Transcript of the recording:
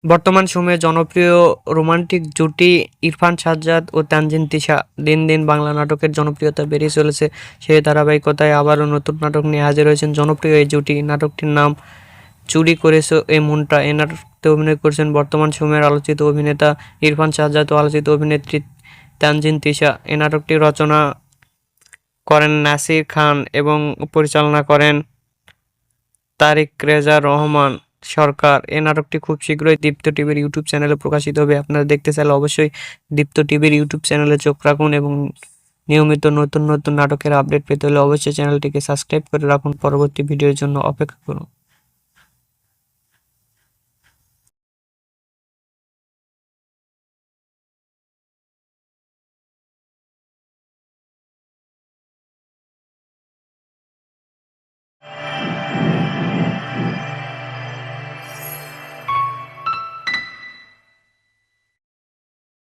বর্তমান সময়ে জনপ্রিয় রোমান্টিক জুটি ইরফান সাজ্জাদ ও তানজিন তিশা দিন দিন বাংলা নাটকের জনপ্রিয়তা বেড়ে চলেছে। সেই ধারাবাহিকতায় আবারও নতুন নাটক নিয়ে হাজির হয়েছেন জনপ্রিয় এই জুটি। নাটকটির নাম চুরি করেছো এ মনটা। এই নাটকটিতে অভিনয় করছেন বর্তমান সময়ের আলোচিত অভিনেতা ইরফান সাজ্জাদ ও আলোচিত অভিনেত্রী তানজিন তিশা। এই নাটকটি রচনা করেন নাসির খান এবং পরিচালনা করেন তারিক রেজা রহমান সরকার। এই নাটকটি খুব শীঘ্রই দীপ্ত টিভির ইউটিউব চ্যানেলে প্রকাশিত হবে। আপনারা দেখতে চাইলে অবশ্যই দীপ্ত টিভির ইউটিউব চ্যানেলে চোখ রাখুন এবং নিয়মিত নতুন নতুন নাটকের আপডেট পেতে হলে অবশ্যই চ্যানেলটিকে সাবস্ক্রাইব করে রাখুন। পরবর্তী ভিডিওর জন্য অপেক্ষা করুন।